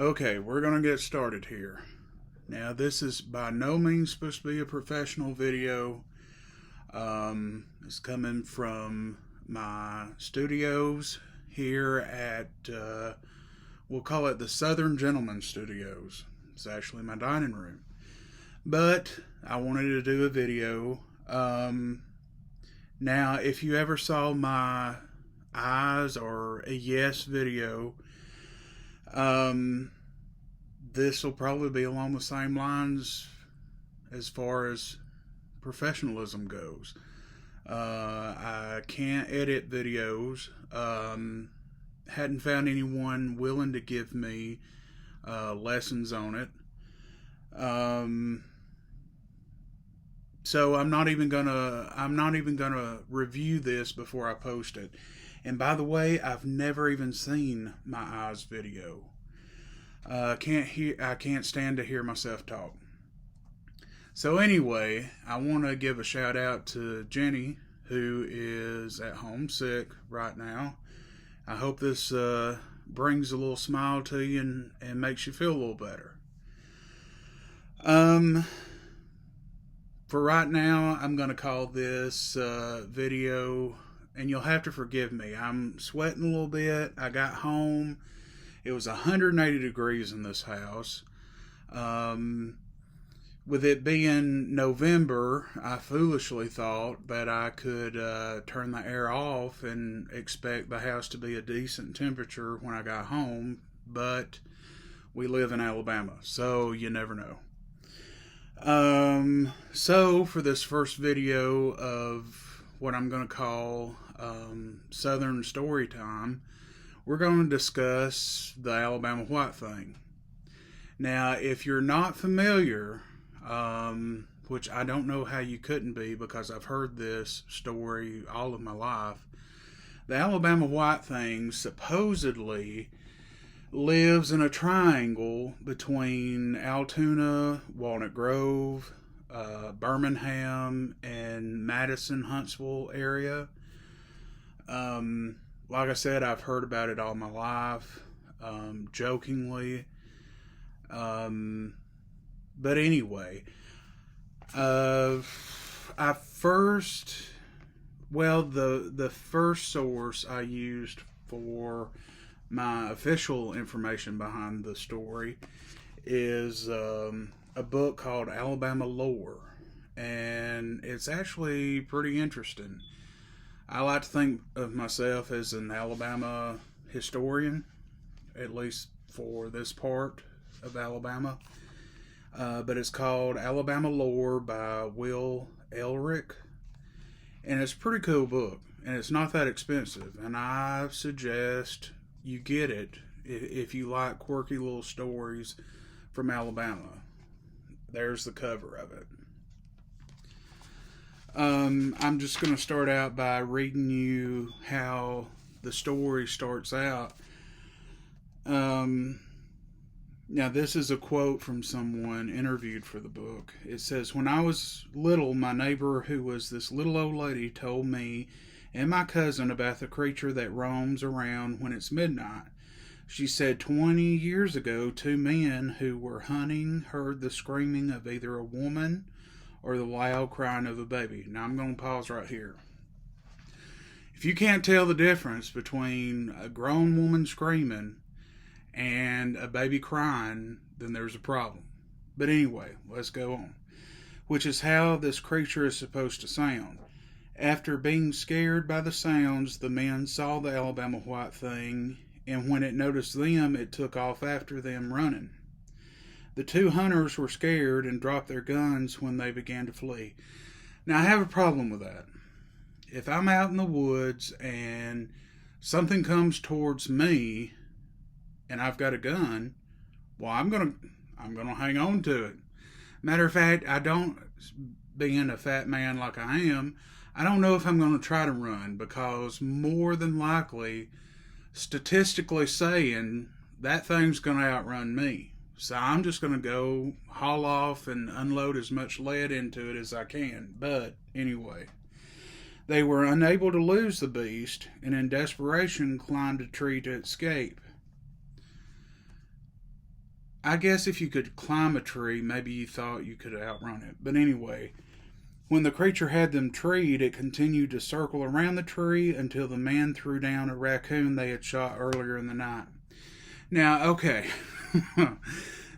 Okay, we're going to get started here. Now, this is by no means supposed to be a professional video. It's coming from my studios here at, we'll call it the Southern Gentleman Studios. It's actually my dining room. But I wanted to do a video. Now, if you ever saw my Eyes or a Yes video, this will probably be along the same lines as far as professionalism goes. I can't edit videos. Hadn't found anyone willing to give me lessons on it. So I'm not even gonna review this before I post it. And by the way, I've never even seen my Eyes video. I can't stand to hear myself talk. So anyway, I want to give a shout out to Jenny, who is at home sick right now. I hope this brings a little smile to you and makes you feel a little better. For right now, I'm going to call this video, and you'll have to forgive me. I'm sweating a little bit. I got home. It was 180 degrees in this house. With it being November, I foolishly thought that I could turn the air off and expect the house to be a decent temperature when I got home, but we live in Alabama, so you never know. So for this first video of what I'm going to call Southern Story Time, we're going to discuss the Alabama White Thang. Now, if you're not familiar, which I don't know how you couldn't be because I've heard this story all of my life, the Alabama White Thang supposedly lives in a triangle between Altoona, Walnut Grove, Birmingham, and Madison, Huntsville area. Like I said, I've heard about it all my life, jokingly. But anyway, the first source I used for my official information behind the story is a book called Alabama Lore, and it's actually pretty interesting. I like to think of myself as an Alabama historian, at least for this part of Alabama. But it's called Alabama Lore by Will Elric, and it's a pretty cool book, and it's not that expensive, and I suggest you get it if you like quirky little stories from Alabama. There's the cover of it. I'm just going to start out by reading you how the story starts out. Now, this is a quote from someone interviewed for the book. It says, "When I was little, my neighbor, who was this little old lady, told me and my cousin about the creature that roams around when it's midnight. She said 20 years ago, two men who were hunting heard the screaming of either a woman or the loud crying of a baby." Now, I'm going to pause right here. If you can't tell the difference between a grown woman screaming and a baby crying, then there's a problem. But anyway, let's go on. Which is how this creature is supposed to sound. After being scared by the sounds, the men saw the Alabama White Thang, and when it noticed them, it took off after them running. The two hunters were scared and dropped their guns when they began to flee. Now, I have a problem with that. If I'm out in the woods and something comes towards me and I've got a gun, well, I'm gonna hang on to it. Matter of fact, being a fat man like I am, I don't know if I'm going to try to run, because more than likely, statistically saying, that thing's going to outrun me. So I'm just going to go haul off and unload as much lead into it as I can. But anyway, they were unable to lose the beast, and in desperation climbed a tree to escape. I guess if you could climb a tree, maybe you thought you could outrun it. But anyway, when the creature had them treed, it continued to circle around the tree until the man threw down a raccoon they had shot earlier in the night. Now, okay.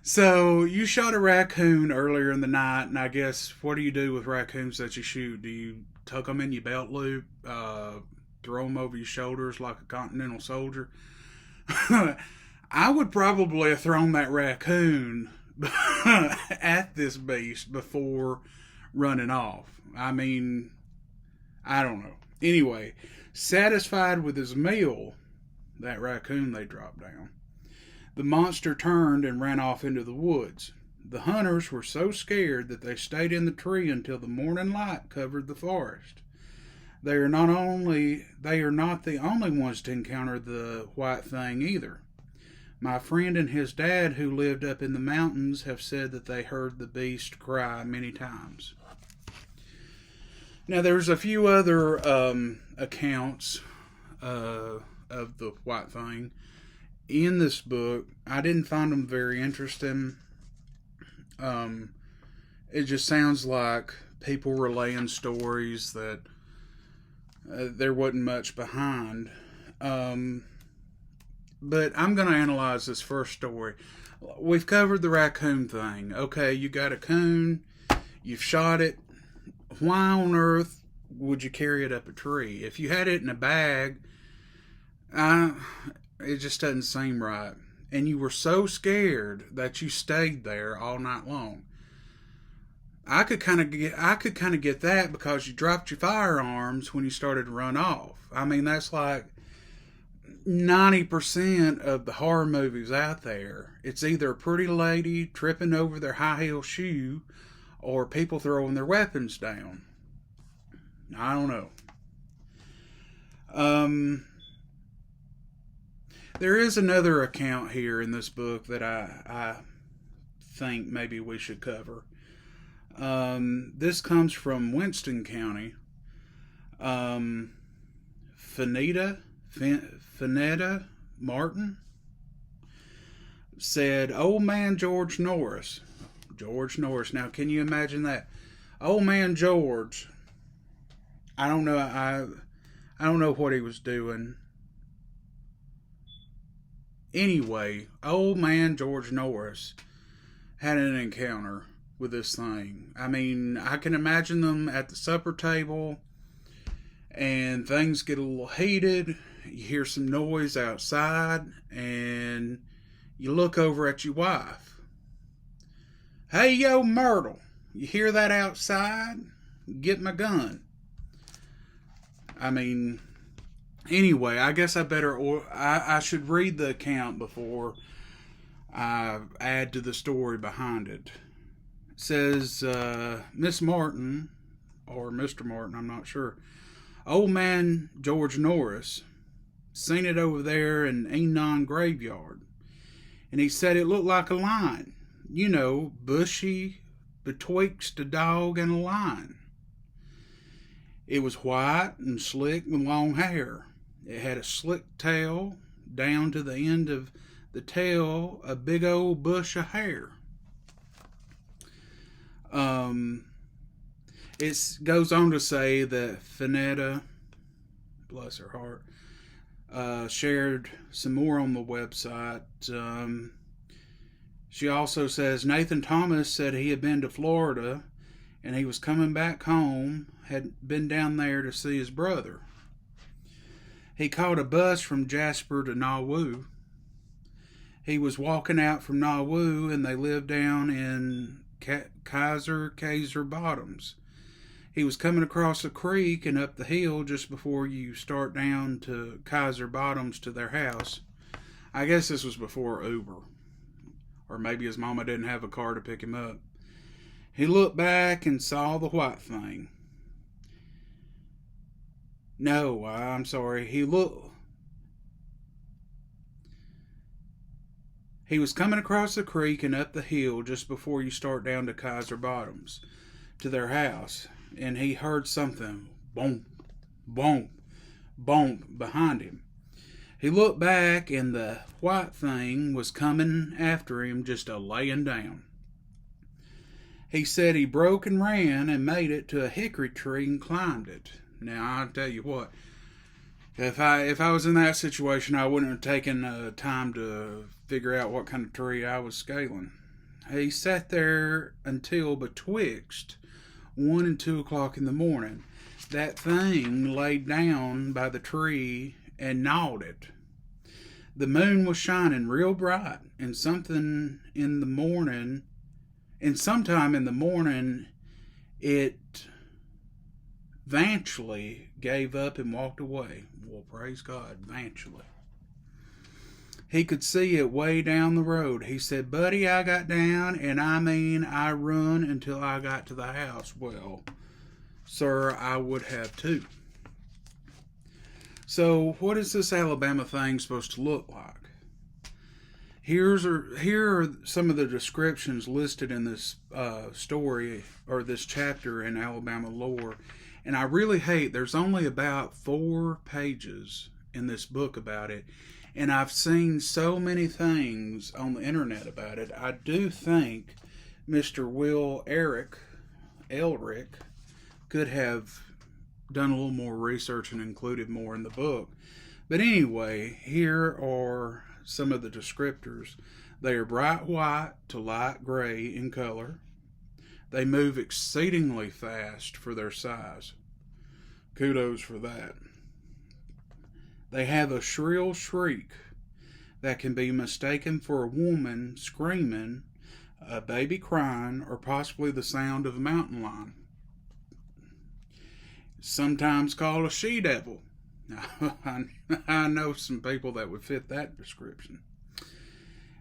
So, you shot a raccoon earlier in the night, and I guess, what do you do with raccoons that you shoot? Do you tuck them in your belt loop, throw them over your shoulders like a continental soldier? I would probably have thrown that raccoon at this beast before running off. I mean, I don't know. Anyway, satisfied with his meal, that raccoon they dropped down, the monster turned and ran off into the woods. The hunters were so scared that they stayed in the tree until the morning light covered the forest. They are not the only ones to encounter the White Thang either. My friend and his dad, who lived up in the mountains, have said that they heard the beast cry many times. Now, there's a few other accounts of the White Thang in this book. I didn't find them very interesting. It just sounds like people relaying stories that there wasn't much behind. But I'm going to analyze this first story. We've covered the raccoon thing. Okay, you got a coon, you've shot it. Why on earth would you carry it up a tree? If you had it in a bag, it just doesn't seem right. And you were so scared that you stayed there all night long. I could kind of get that because you dropped your firearms when you started to run off. I mean, that's like 90% of the horror movies out there. It's either a pretty lady tripping over their high heel shoe or people throwing their weapons down. I don't know. There is another account here in this book that I think maybe we should cover. This comes from Winston County. Finetta Martin said, "Old man George Norris." George Norris. Now, can you imagine that? Old man George. I don't know. I don't know what he was doing. Anyway, old man George Norris had an encounter with this thing. I mean, I can imagine them at the supper table, and things get a little heated. You hear some noise outside, and you look over at your wife. "Hey, yo, Myrtle, you hear that outside? Get my gun." I mean, anyway, I guess I should read the account before I add to the story behind it. It says, Miss Martin, or Mr. Martin, I'm not sure. Old man George Norris seen it over there in Enon Graveyard. And he said it looked like a lion. You know, bushy, betwixt a dog and a lion. It was white and slick with long hair. It had a slick tail, down to the end of the tail, a big old bush of hair. It goes on to say that Finetta, bless her heart, shared some more on the website. She also says Nathan Thomas said he had been to Florida and he was coming back home, had been down there to see his brother. He caught a bus from Jasper to Nauvoo. He was walking out from Nauvoo and they lived down in Kaiser Bottoms. He was coming across a creek and up the hill just before you start down to Kaiser Bottoms to their house. I guess this was before Uber. Or maybe his mama didn't have a car to pick him up. He looked back and saw the White Thang. No, I'm sorry. He was coming across the creek and up the hill just before you start down to Kaiser Bottoms to their house. And he heard something boom, boom, boom behind him. He looked back, and the white thing was coming after him, just a laying down. He said he broke and ran and made it to a hickory tree and climbed it. Now, I'll tell you what, if I was in that situation, I wouldn't have taken time to figure out what kind of tree I was scaling. He sat there until betwixt 1 and 2 o'clock in the morning. That thing laid down by the tree and gnawed it. The moon was shining real bright, and sometime in the morning, it eventually gave up and walked away. Well, praise God, eventually. He could see it way down the road. He said, "Buddy, I got down, and I run until I got to the house." Well, sir, I would have too. So, what is this Alabama thing supposed to look like? Here are some of the descriptions listed in this story, or this chapter in Alabama lore. And I really hate, there's only about 4 pages in this book about it. And I've seen so many things on the internet about it. I do think Mr. Will Elric could have done a little more research and included more in the book. But anyway, here are some of the descriptors. They are bright white to light gray in color. They move exceedingly fast for their size. Kudos for that. They have a shrill shriek that can be mistaken for a woman screaming, a baby crying, or possibly the sound of a mountain lion. Sometimes called a she-devil. I know some people that would fit that description.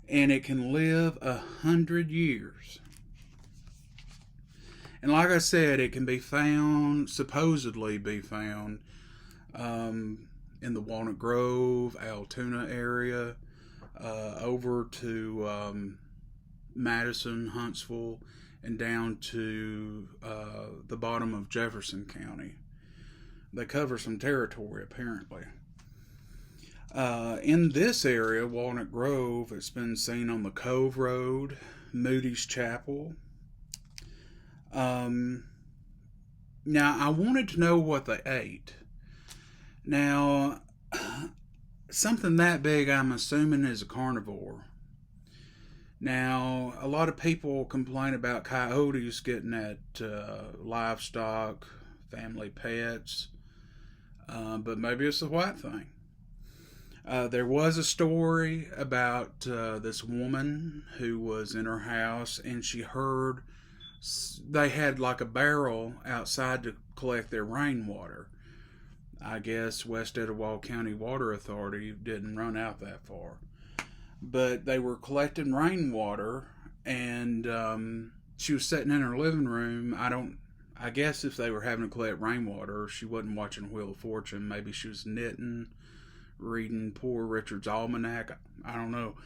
And it can live 100 years. And like I said, it can be found, supposedly be found, in the Walnut Grove, Altoona area, over to Madison, Huntsville, and down to the bottom of Jefferson County. They cover some territory, apparently. In this area, Walnut Grove, it's been seen on the Cove Road, Moody's Chapel. Now, I wanted to know what they ate. Now, something that big, I'm assuming, is a carnivore. Now, a lot of people complain about coyotes getting at livestock, family pets, but maybe it's the white thing. There was a story about this woman who was in her house, and she heard they had like a barrel outside to collect their rainwater. I guess West Etowah County Water Authority didn't run out that far. But they were collecting rainwater, and she was sitting in her living room. I guess if they were having to collect rainwater, she wasn't watching Wheel of Fortune. Maybe she was knitting, reading Poor Richard's Almanac. I don't know.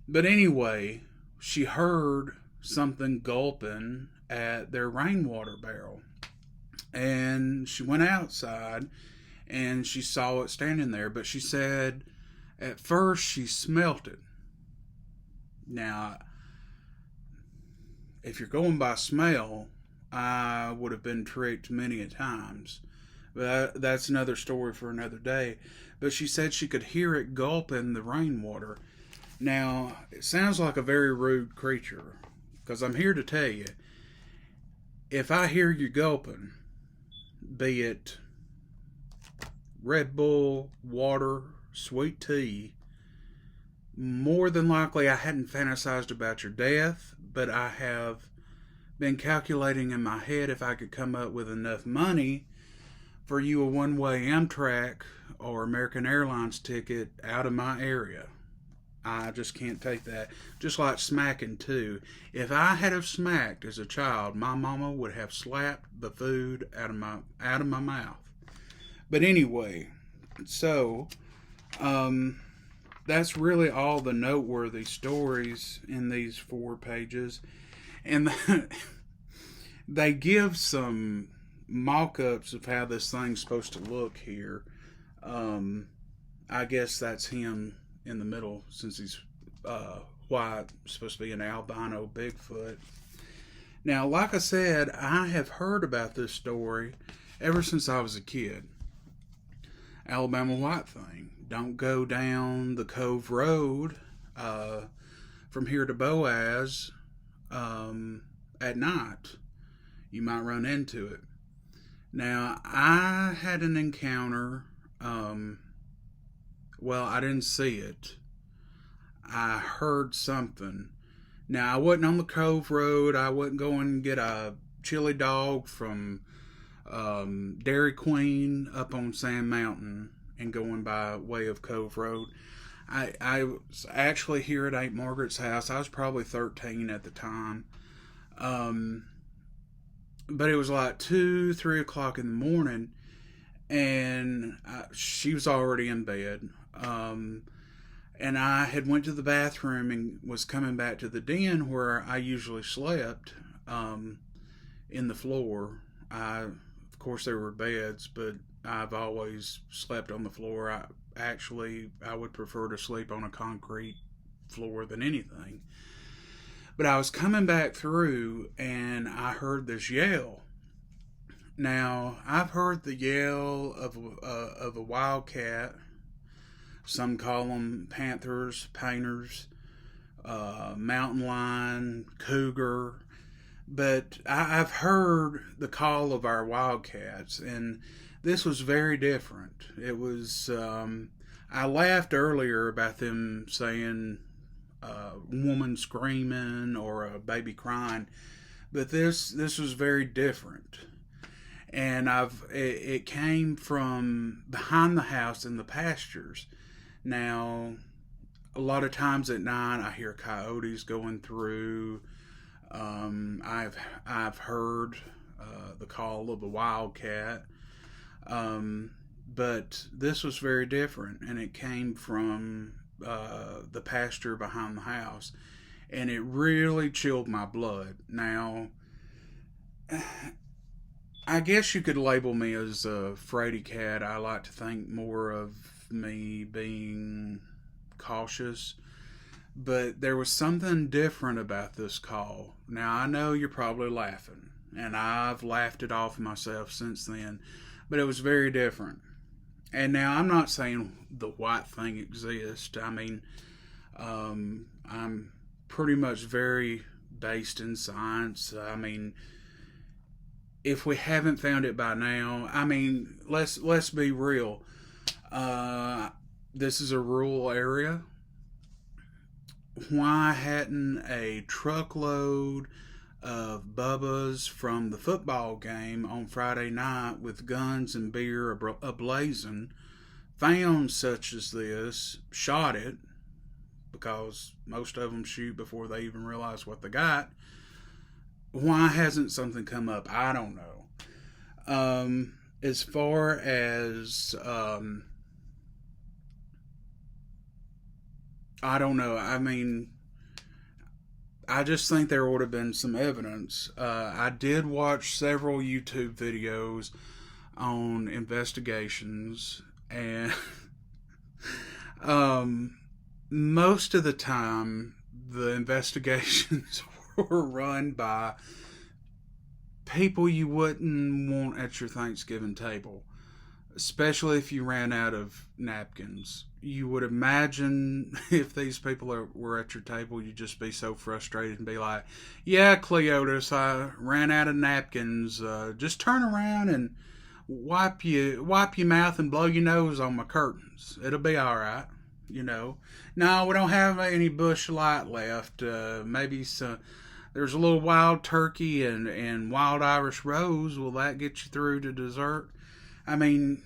But anyway, she heard something gulping at their rainwater barrel. And she went outside and she saw it standing there. But she said at first she smelt it. Now, if you're going by smell, I would have been tricked many a times. But that's another story for another day. But she said she could hear it gulping the rainwater. Now, it sounds like a very rude creature. Because I'm here to tell you, if I hear you gulping, be it Red Bull, water, sweet tea, more than likely I hadn't fantasized about your death, but I have been calculating in my head if I could come up with enough money for you a one-way Amtrak or American Airlines ticket out of my area. I just can't take that. Just like smacking too. If I had have smacked as a child, my mama would have slapped the food out of my mouth. But anyway, so that's really all the noteworthy stories in these 4 pages, and they give some mock-ups of how this thing's supposed to look here. I guess that's him in the middle, since he's white, supposed to be an albino Bigfoot. Now, like I said, I have heard about this story ever since I was a kid. Alabama White Thang. Don't go down the Cove Road from here to Boaz at night. You might run into it. Now, I had an encounter. Well, I didn't see it. I heard something. Now, I wasn't on the Cove Road. I wasn't going to get a chili dog from Dairy Queen up on Sand Mountain and going by way of Cove Road. I was actually here at Aunt Margaret's house. I was probably 13 at the time. But it was like 2, 3 o'clock in the morning, and she was already in bed. And I had went to the bathroom and was coming back to the den where I usually slept, in the floor. Of course, there were beds, but I've always slept on the floor. I would prefer to sleep on a concrete floor than anything. But I was coming back through and I heard this yell. Now, I've heard the yell of a wildcat. Some call them panthers, painters, mountain lion, cougar. But I've heard the call of our wildcats, and this was very different. It was, I laughed earlier about them saying woman screaming or a baby crying, but this was very different. And it came from behind the house in the pastures. Now, a lot of times at night I hear coyotes going through. I've heard the call of a wildcat, but this was very different, and it came from the pasture behind the house, and it really chilled my blood. Now, I guess you could label me as a fraidy cat. I like to think more of me being cautious, but there was something different about this call. Now, I know you're probably laughing, and I've laughed it off myself since then, but it was very different. And now, I'm not saying the white thing exists. I mean, I'm pretty much very based in science. I mean, if we haven't found it by now, I mean, let's be real. This is a rural area. Why hadn't a truckload of Bubbas from the football game on Friday night with guns and beer ablazing found such as this, shot it, because most of them shoot before they even realize what they got? Why hasn't something come up? I don't know. As far as I don't know. I mean, I just think there would have been some evidence. I did watch several YouTube videos on investigations, and most of the time, the investigations were run by people you wouldn't want at your Thanksgiving table, especially if you ran out of napkins. You would imagine if these people were at your table, you'd just be so frustrated and be like, yeah, Cleotis, I ran out of napkins. Just turn around and wipe your mouth and blow your nose on my curtains. It'll be all right, you know. No, we don't have any Bush Light left. Maybe some. There's a little wild turkey and wild Irish rose. Will that get you through to dessert? I mean,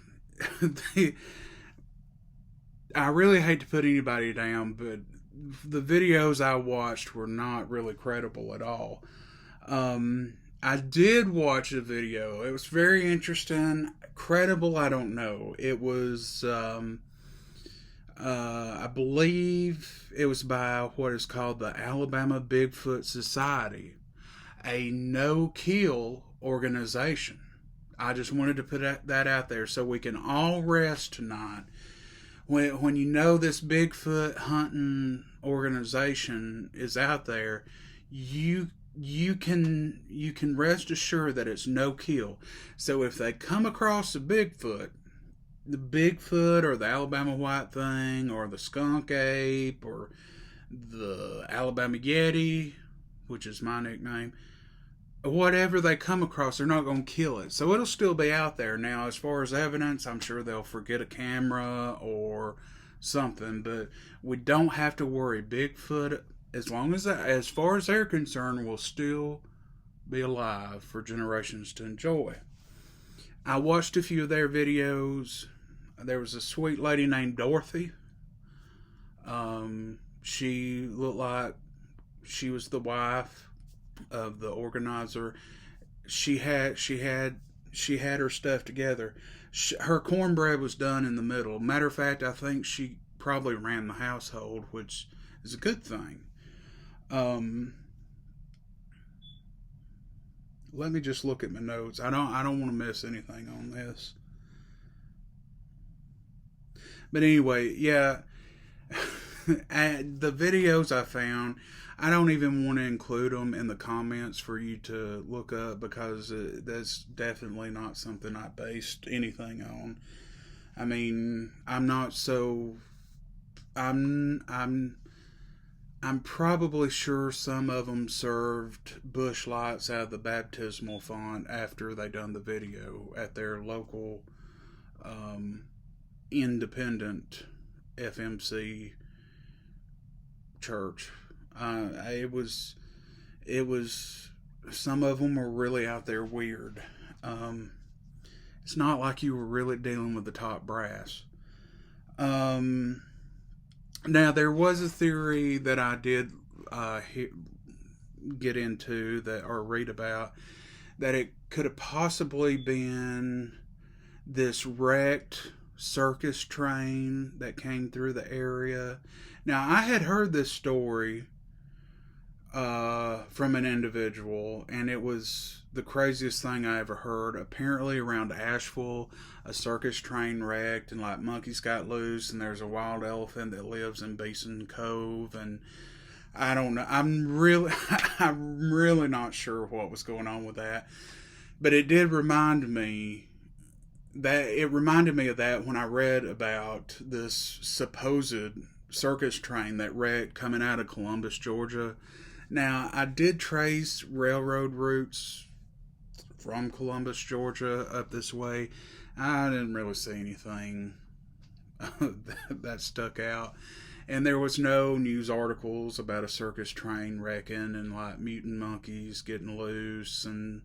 I really hate to put anybody down, but the videos I watched were not really credible at all. I did watch a video. It was very interesting. Credible, I don't know. It was, I believe it was by what is called the Alabama Bigfoot Society, a no-kill organization. I just wanted to put that out there so we can all rest tonight when you know this Bigfoot hunting organization is out there, you can rest assured that it's no kill. So if they come across the Bigfoot or the Alabama White Thang or the skunk ape or the Alabama Yeti, which is my nickname, whatever they come across, they're not going to kill it. So it'll still be out there. Now, as far as evidence, I'm sure they'll forget a camera or something, but we don't have to worry. Bigfoot, as far as they're concerned, will still be alive for generations to enjoy. I watched a few of their videos. There was a sweet lady named Dorothy. She looked like she was the wife of the organizer. She had her stuff together. Her cornbread was done in the middle. Matter of fact, I think she probably ran the household, which is a good thing. Let me just look at my notes. I don't want to miss anything on this. But anyway, yeah, the videos I found, I don't even want to include them in the comments for you to look up, because that's definitely not something I based anything on. I mean, I'm probably sure some of them served bush lights out of the baptismal font after they done the video at their local independent FMC church. It was some of them were really out there weird. It's not like you were really dealing with the top brass. Now, there was a theory that I did get into or read about, that it could have possibly been this wrecked circus train that came through the area. Now, I had heard this story from an individual, and it was the craziest thing I ever heard. Apparently, around Asheville, a circus train wrecked, and like monkeys got loose, and there's a wild elephant that lives in Beeson Cove, and I don't know. I'm really not sure what was going on with that, but it did remind me of that when I read about this supposed circus train that wrecked coming out of Columbus, Georgia. Now, I did trace railroad routes from Columbus, Georgia up this way. I didn't really see anything that stuck out. And there was no news articles about a circus train wrecking and like mutant monkeys getting loose, and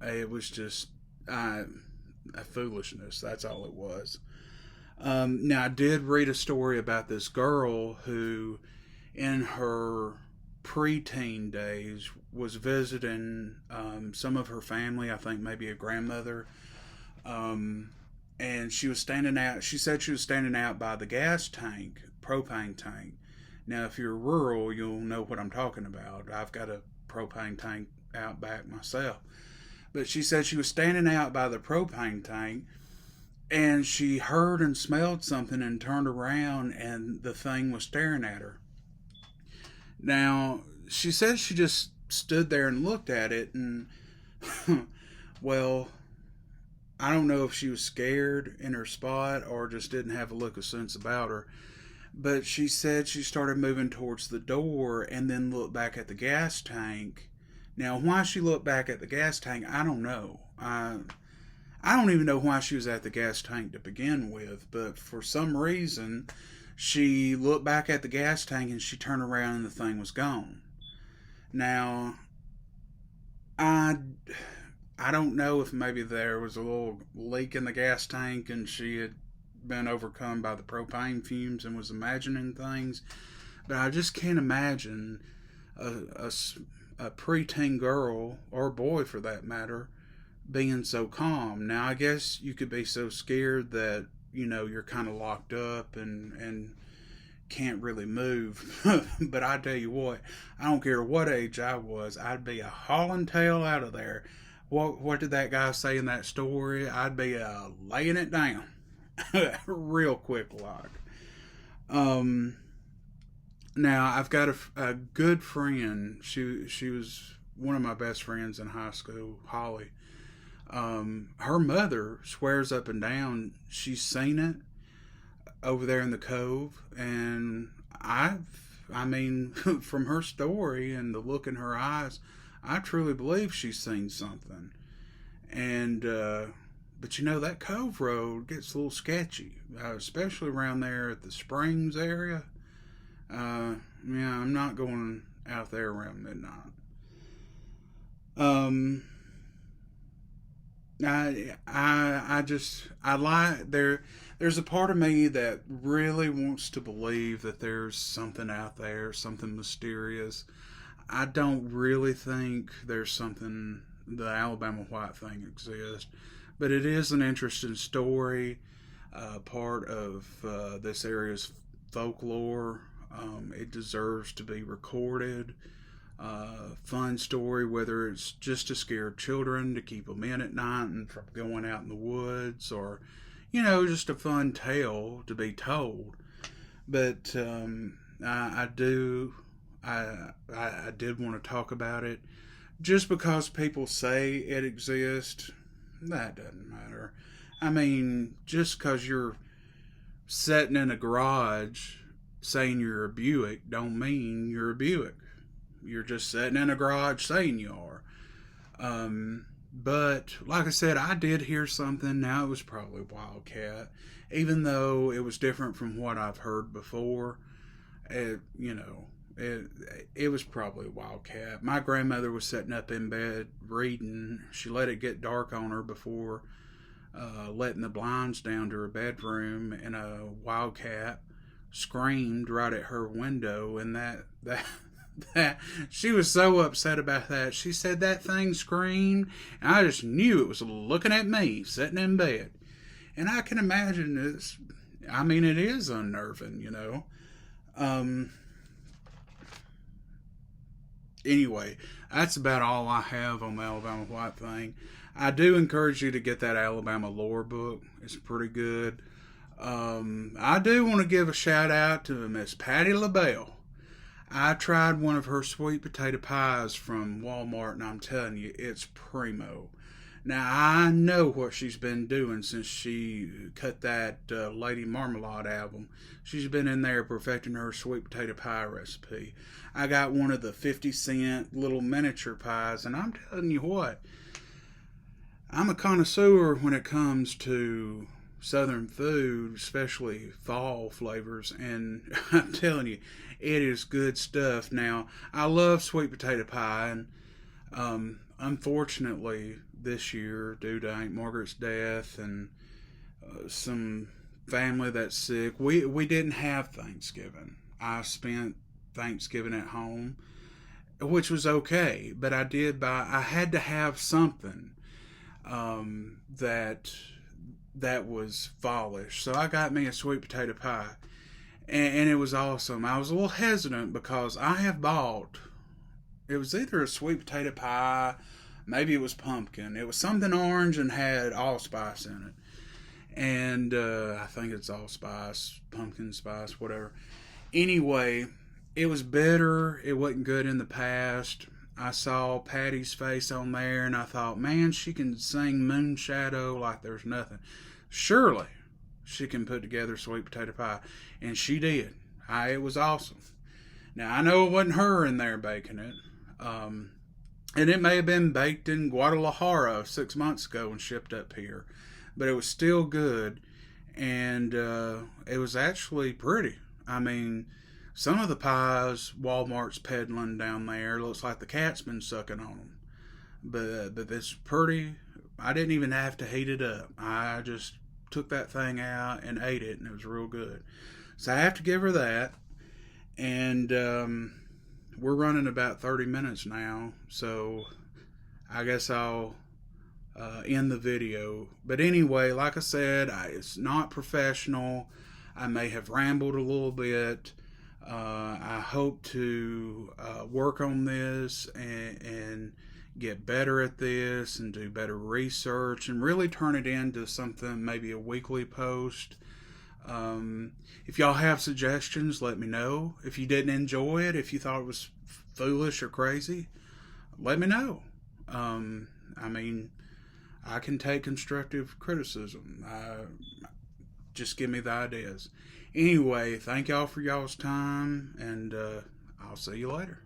it was just a foolishness. That's all it was. Now, I did read a story about this girl who, in her preteen days, was visiting some of her family, I think maybe a grandmother, and she was standing out. She said she was standing out by the gas tank, propane tank. Now, if you're rural, you'll know what I'm talking about. I've got a propane tank out back myself. But she said she was standing out by the propane tank, and she heard and smelled something and turned around, and the thing was staring at her. Now, she said she just stood there and looked at it, and, well, I don't know if she was scared in her spot or just didn't have a look of sense about her, but she said she started moving towards the door and then looked back at the gas tank. Now, why she looked back at the gas tank, I don't know. I don't even know why she was at the gas tank to begin with, but for some reason, she looked back at the gas tank and she turned around and the thing was gone. Now, I don't know if maybe there was a little leak in the gas tank and she had been overcome by the propane fumes and was imagining things, but I just can't imagine a preteen girl, or boy for that matter, being so calm. Now, I guess you could be so scared that, you're kind of locked up and can't really move. But I tell you what, I don't care what age I was, I'd be a hauling tail out of there. What did that guy say in that story? I'd be laying it down. real quick like. Um, Now I've got a good friend. She was one of my best friends in high school, Holly. Her mother swears up and down she's seen it over there in the cove, and I mean, from her story and the look in her eyes, I truly believe she's seen something. And but you know that cove road gets a little sketchy, especially around there at the Springs area. Yeah, I'm not going out there around midnight. Um, I like there. There's a part of me that really wants to believe that there's something out there, something mysterious. I don't really think there's something the Alabama White Thing exists, but it is an interesting story, part of this area's folklore. It deserves to be recorded. Fun story, whether it's just to scare children to keep them in at night and from going out in the woods, or just a fun tale to be told. But I do, I did want to talk about it. Just because people say it exists, that doesn't matter. I mean, just because you're sitting in a garage saying you're a Buick don't mean you're a Buick. You're just sitting in a garage saying you are. But like I said, I did hear something. Now it was probably Wildcat, even though it was different from what I've heard before. It, it was probably Wildcat. My grandmother was sitting up in bed reading. She let it get dark on her before letting the blinds down to her bedroom, and a wildcat screamed right at her window, and that she was so upset about that. She said that thing screamed, and I just knew it was looking at me sitting in bed. And I can imagine it is unnerving. Anyway, that's about all I have on the Alabama White Thing. I do encourage you to get that Alabama lore book. It's pretty good. I do want to give a shout out to Miss Patti Labelle. I tried one of her sweet potato pies from Walmart, and I'm telling you, it's primo. Now, I know what she's been doing since she cut that Lady Marmalade album. She's been in there perfecting her sweet potato pie recipe. I got one of the 50-cent little miniature pies, and I'm telling you what, I'm a connoisseur when it comes to Southern food, especially fall flavors, and I'm telling you, it is good stuff. Now, I love sweet potato pie, and unfortunately, this year, due to Aunt Margaret's death and some family that's sick, we didn't have Thanksgiving. I spent Thanksgiving at home, which was okay, but I had to have something that was fallish. So I got me a sweet potato pie, and it was awesome. I was a little hesitant because I have bought, it was either a sweet potato pie, maybe it was pumpkin. It was something orange and had allspice in it. And I think it's allspice, pumpkin spice, whatever. Anyway, it was bitter. It wasn't good in the past. I saw Patty's face on there, and I thought, man, she can sing Moonshadow like there's nothing. Surely she can put together sweet potato pie. And she did. It was awesome. Now, I know it wasn't her in there baking it. And it may have been baked in Guadalajara 6 months ago and shipped up here. But it was still good. And it was actually pretty. I mean, some of the pies Walmart's peddling down there looks like the cat's been sucking on them. But it's pretty. I didn't even have to heat it up. I just took that thing out and ate it, and it was real good. So I have to give her that. And we're running about 30 minutes now, so I guess I'll end the video. But anyway, like I said, it's not professional. I may have rambled a little bit. I hope to work on this and get better at this and do better research and really turn it into something, maybe a weekly post. If y'all have suggestions, let me know. If you didn't enjoy it, if you thought it was foolish or crazy, let me know. I mean, I can take constructive criticism. Just give me the ideas. Anyway, thank y'all for y'all's time, and I'll see you later.